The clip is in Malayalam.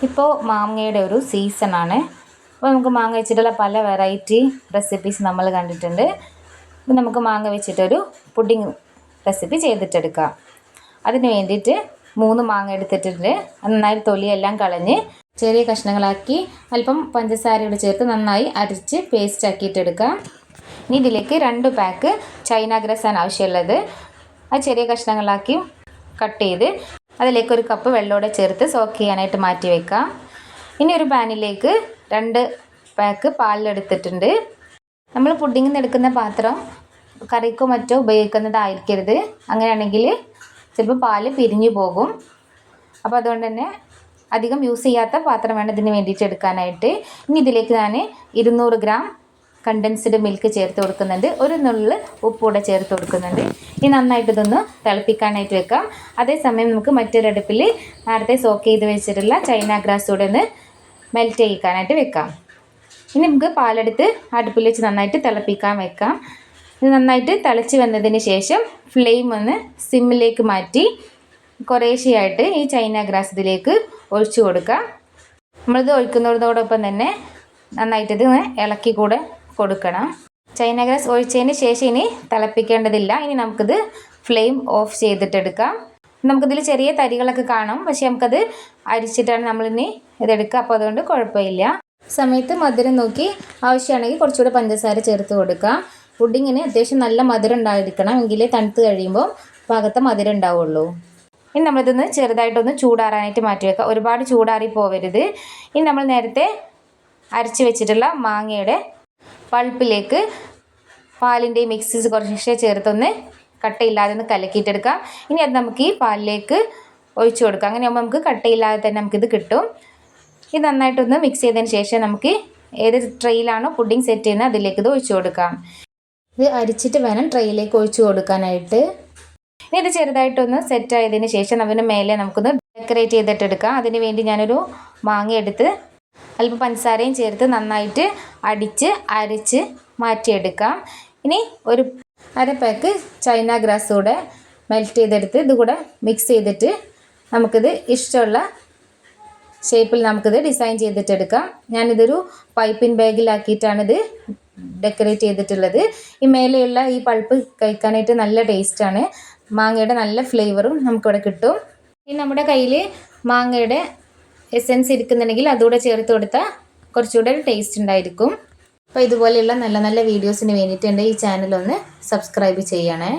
ഇപ്പോൾ മാങ്ങയുടെ ഒരു സീസണാണ്. അപ്പോൾ നമുക്ക് മാങ്ങ വെച്ചിട്ടുള്ള പല വെറൈറ്റി റെസിപ്പീസ് നമ്മൾ കണ്ടിട്ടുണ്ട്. അപ്പോൾ നമുക്ക് മാങ്ങ വെച്ചിട്ടൊരു പുഡിംഗ് റെസിപ്പി ചെയ്തിട്ടെടുക്കാം. അതിന് വേണ്ടിയിട്ട് 3 മാങ്ങ എടുത്തിട്ടുണ്ട്. നന്നായി തൊലിയെല്ലാം കളഞ്ഞ് ചെറിയ കഷ്ണങ്ങളാക്കി അല്പം പഞ്ചസാരയോട് ചേർത്ത് നന്നായി അരച്ച് പേസ്റ്റ് ആക്കിയിട്ടെടുക്കാം. ഇനി ഇതിലേക്ക് 2 പാക്ക് ചൈന ഗ്രാസാണ് ആവശ്യമുള്ളത്. അത് ചെറിയ കഷ്ണങ്ങളാക്കി കട്ട് ചെയ്ത് അതിലേക്ക് 1 കപ്പ് വെള്ളത്തോടെ ചേർത്ത് സോക്ക് ചെയ്യാനായിട്ട് മാറ്റി വെക്കാം. ഇനി ഒരു പാനിലേക്ക് 2 പാക്ക് പാലെടുത്തിട്ടുണ്ട്. നമ്മൾ പുഡിങ്ങിന് എടുക്കുന്ന പാത്രം കറിക്കോ മറ്റോ ഉപയോഗിക്കുന്നതായിരിക്കരുത്. അങ്ങനെയാണെങ്കിൽ ചിലപ്പോൾ പാല് പിരിഞ്ഞു പോകും. അപ്പോൾ അതുകൊണ്ട് തന്നെ അധികം യൂസ് ചെയ്യാത്ത പാത്രം വേണം ഇതിന് വേണ്ടിയിട്ട് എടുക്കാനായിട്ട്. ഇനി ഇതിലേക്ക് ഞാൻ 200 ഗ്രാം കണ്ടൻസ്ഡ് മിൽക്ക് ചേർത്ത് കൊടുക്കുന്നുണ്ട്. 1 നുള്ള് ഉപ്പൂടെ ചേർത്ത് കൊടുക്കുന്നുണ്ട്. ഇനി നന്നായിട്ട് ഇതൊന്ന് തിളപ്പിക്കാനായിട്ട് വെക്കാം. അതേസമയം നമുക്ക് മറ്റൊരടുപ്പിൽ നേരത്തെ സോക്ക് ചെയ്ത് വെച്ചിട്ടുള്ള ചൈന ഗ്രാസ് കൂടെ ഒന്ന് മെൽറ്റ് ചെയ്യിക്കാനായിട്ട് വെക്കാം. ഇനി നമുക്ക് പാലെടുത്ത് അടുപ്പിൽ വെച്ച് നന്നായിട്ട് തിളപ്പിക്കാൻ വെക്കാം. ഇത് നന്നായിട്ട് തിളച്ച് വന്നതിന് ശേഷം ഫ്ലെയിം ഒന്ന് സിമ്മിലേക്ക് മാറ്റി കുറേശ്ശെയായിട്ട് ഈ ചൈന ഗ്രാസ് ഇതിലേക്ക് ഒഴിച്ചു കൊടുക്കാം. നമ്മളിത് ഒഴിക്കുന്നതോടൊപ്പം തന്നെ നന്നായിട്ടിത് ഇളക്കി കൂടെ കൊടുക്കണം. ചൈന ഗ്രാസ് ഒഴിച്ചതിന് ശേഷം ഇനി തിളപ്പിക്കേണ്ടതില്ല. ഇനി നമുക്കിത് ഫ്ലെയിം ഓഫ് ചെയ്തിട്ടെടുക്കാം. നമുക്കിതിൽ ചെറിയ തരികളൊക്കെ കാണും, പക്ഷേ നമുക്കത് അരിച്ചിട്ടാണ് നമ്മളിനി ഇതെടുക്കുക. അപ്പോൾ അതുകൊണ്ട് കുഴപ്പമില്ല. സമയത്ത് മധുരം നോക്കി ആവശ്യമാണെങ്കിൽ കുറച്ചുകൂടെ പഞ്ചസാര ചേർത്ത് കൊടുക്കാം. പുഡിങ്ങിന് അത്യാവശ്യം നല്ല മധുരം ഉണ്ടായിരിക്കണം, എങ്കിലേ തണുത്ത് കഴിയുമ്പോൾ ഭാഗത്ത് മധുരം ഉണ്ടാവുള്ളൂ. ഇനി നമ്മളിതൊന്ന് ചെറുതായിട്ടൊന്ന് ചൂടാറാനായിട്ട് മാറ്റി വെക്കാം. ഒരുപാട് ചൂടാറി പോവരുത്. ഇനി നമ്മൾ നേരത്തെ അരച്ച് വെച്ചിട്ടുള്ള മാങ്ങയുടെ പൾപ്പിലേക്ക് പാലിൻ്റെ മിക്സ് കുറച്ച് ചേർത്തൊന്ന് കട്ടയില്ലാതെ ഒന്ന് കലക്കിയിട്ടെടുക്കാം. ഇനി അത് നമുക്ക് ഈ പാലിലേക്ക് ഒഴിച്ചു കൊടുക്കാം. അങ്ങനെയാകുമ്പോൾ നമുക്ക് കട്ടയില്ലാതെ തന്നെ നമുക്കിത് കിട്ടും. ഇത് നന്നായിട്ടൊന്ന് മിക്സ് ചെയ്തതിന് ശേഷം നമുക്ക് ഏത് ട്രെയിലാണോ പുഡിംഗ് സെറ്റ് ചെയ്യുന്നത് അതിലേക്ക് ഇത് ഒഴിച്ചു കൊടുക്കാം. ഇത് അരിച്ചിട്ട് വേണം ട്രെയിലേക്ക് ഒഴിച്ചു കൊടുക്കാനായിട്ട്. ഇനി ഇത് ചെറുതായിട്ടൊന്ന് സെറ്റ് ആയതിന് ശേഷം അതിന് മേലെ നമുക്കൊന്ന് ഡെക്കറേറ്റ് ചെയ്തിട്ടെടുക്കാം. അതിന് വേണ്ടി ഞാനൊരു മാങ്ങ എടുത്ത് അല്പം പഞ്ചസാരയും ചേർത്ത് നന്നായിട്ട് അരച്ച് മാറ്റിയെടുക്കാം. ഇനി ഒരു 1/2 പാക്ക് ചൈന ഗ്രാസ് കൂടെ മെൽറ്റ് ചെയ്തെടുത്ത് ഇതുകൂടെ മിക്സ് ചെയ്തിട്ട് നമുക്കിത് ഇഷ്ടമുള്ള ഷേപ്പിൽ നമുക്കിത് ഡിസൈൻ ചെയ്തിട്ടെടുക്കാം. ഞാനിതൊരു പൈപ്പിംഗ് ബാഗിലാക്കിയിട്ടാണിത് ഡെക്കറേറ്റ് ചെയ്തിട്ടുള്ളത്. ഈ മേലെയുള്ള ഈ പൾപ്പ് കഴിക്കാനായിട്ട് നല്ല ടേസ്റ്റാണ്. മാങ്ങയുടെ നല്ല ഫ്ലേവറും നമുക്കിവിടെ കിട്ടും. ഇനി നമ്മുടെ കയ്യിൽ മാങ്ങയുടെ എസൻസ് ഇരിക്കുന്നുണ്ടെങ്കിൽ അതുകൂടെ ചേർത്ത് കൊടുത്താൽ കുറച്ചുകൂടെ ടേസ്റ്റ് ഉണ്ടായിരിക്കും. അപ്പോൾ ഇതുപോലെയുള്ള നല്ല നല്ല വീഡിയോസിന് വേണ്ടിയിട്ട് എൻ്റെ ഈ ചാനലൊന്ന് സബ്സ്ക്രൈബ് ചെയ്യണേ.